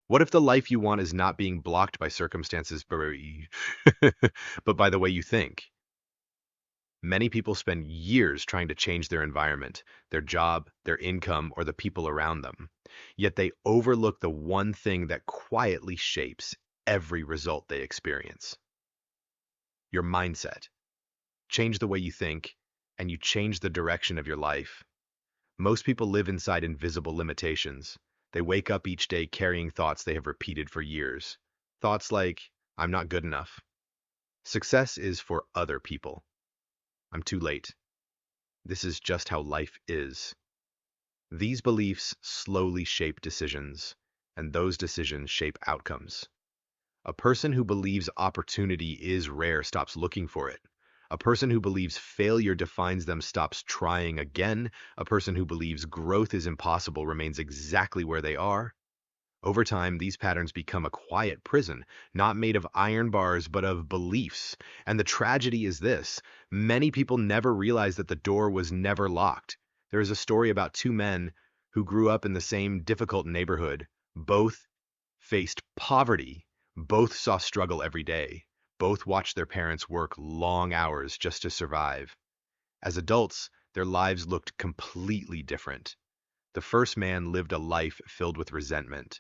What if the life you want is not being blocked by circumstances, but by the way you think? Many people spend years trying to change their environment, their job, their income, or the people around them. Yet they overlook the one thing that quietly shapes every result they experience: your mindset. Change the way you think, and you change the direction of your life. Most people live inside invisible limitations. They wake up each day carrying thoughts they have repeated for years. Thoughts like, I'm not good enough. Success is for other people. I'm too late. This is just how life is. These beliefs slowly shape decisions, and those decisions shape outcomes. A person who believes opportunity is rare stops looking for it. A person who believes failure defines them stops trying again. A person who believes growth is impossible remains exactly where they are. Over time, these patterns become a quiet prison, not made of iron bars, but of beliefs. And the tragedy is this: many people never realize that the door was never locked. There is a story about two men who grew up in the same difficult neighborhood. Both faced poverty. Both saw struggle every day. Both watched their parents work long hours just to survive. As adults, their lives looked completely different. The first man lived a life filled with resentment.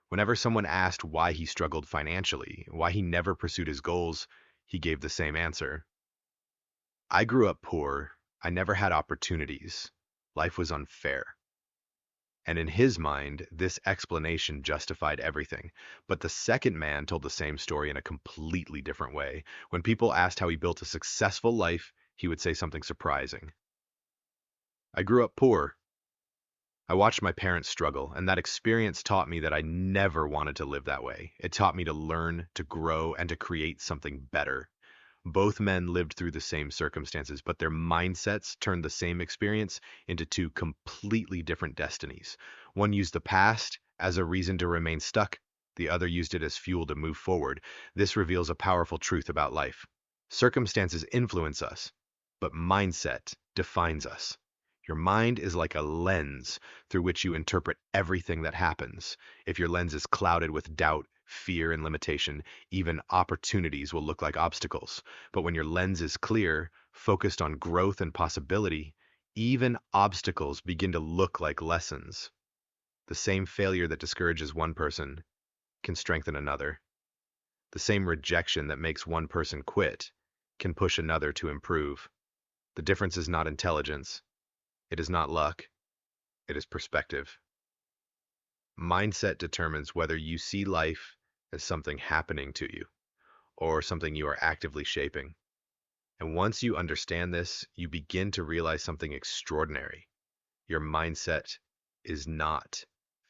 Whenever someone asked why he struggled financially, why he never pursued his goals, he gave the same answer: I grew up poor. I never had opportunities. Life was unfair. And in his mind, this explanation justified everything. But the second man told the same story in a completely different way. When people asked how he built a successful life, he would say something surprising. I grew up poor. I watched my parents struggle, and that experience taught me that I never wanted to live that way. It taught me to learn, to grow, and to create something better. Both men lived through the same circumstances, but their mindsets turned the same experience into two completely different destinies. One used the past as a reason to remain stuck, the other used it as fuel to move forward. This reveals a powerful truth about life. Circumstances influence us, but mindset defines us. Your mind is like a lens through which you interpret everything that happens. If your lens is clouded with doubt, fear, and limitation, even opportunities will look like obstacles. But when your lens is clear, focused on growth and possibility, even obstacles begin to look like lessons. The same failure that discourages one person can strengthen another. The same rejection that makes one person quit can push another to improve. The difference is not intelligence. It is not luck. It is perspective. Mindset determines whether you see life as something happening to you or something you are actively shaping. And once you understand this, you begin to realize something extraordinary. Your mindset is not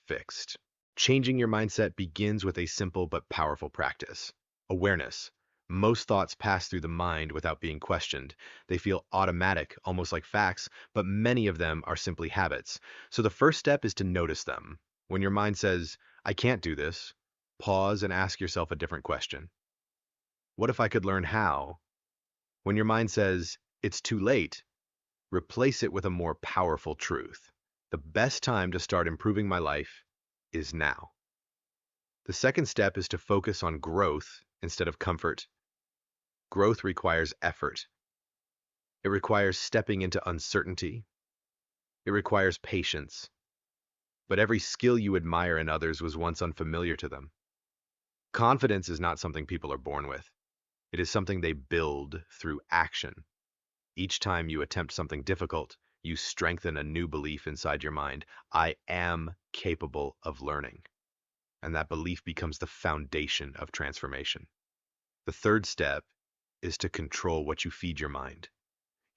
fixed. Changing your mindset begins with a simple but powerful practice: awareness. Most thoughts pass through the mind without being questioned. They feel automatic, almost like facts, but many of them are simply habits. So the first step is to notice them. When your mind says, I can't do this, pause and ask yourself a different question. What if I could learn how? When your mind says, it's too late, replace it with a more powerful truth: the best time to start improving my life is now. The second step is to focus on growth instead of comfort. Growth requires effort. It requires stepping into uncertainty. It requires patience. But every skill you admire in others was once unfamiliar to them. Confidence is not something people are born with. It is something they build through action. Each time you attempt something difficult, you strengthen a new belief inside your mind: I am capable of learning. And that belief becomes the foundation of transformation. The third step is to control what you feed your mind.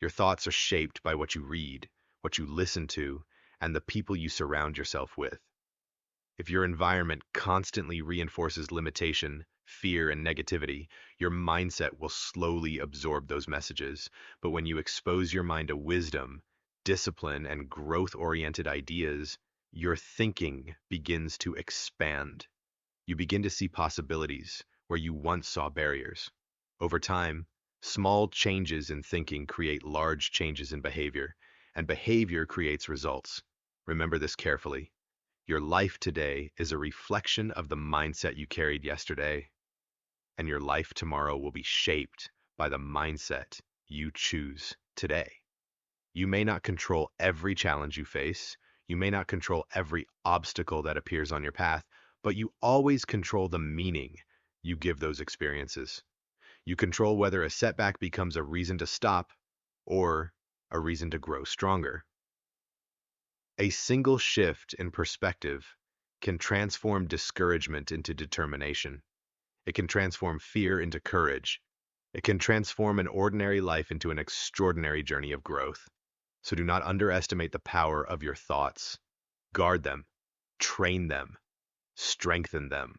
Your thoughts are shaped by what you read, what you listen to, and the people you surround yourself with. If your environment constantly reinforces limitation, fear, and negativity, your mindset will slowly absorb those messages. But when you expose your mind to wisdom, discipline, and growth-oriented ideas, your thinking begins to expand. You begin to see possibilities where you once saw barriers. Over time, small changes in thinking create large changes in behavior, and behavior creates results. Remember this carefully. Your life today is a reflection of the mindset you carried yesterday, and your life tomorrow will be shaped by the mindset you choose today. You may not control every challenge you face. You may not control every obstacle that appears on your path, but you always control the meaning you give those experiences. You control whether a setback becomes a reason to stop or a reason to grow stronger. A single shift in perspective can transform discouragement into determination. It can transform fear into courage. It can transform an ordinary life into an extraordinary journey of growth. So do not underestimate the power of your thoughts. Guard them, train them, strengthen them.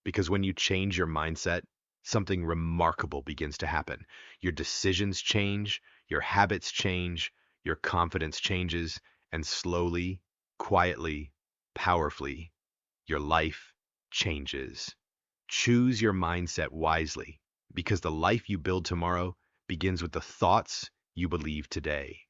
Because when you change your mindset, something remarkable begins to happen. Your decisions change, your habits change, your confidence changes, and slowly, quietly, powerfully, your life changes. Choose your mindset wisely, because the life you build tomorrow begins with the thoughts you believe today.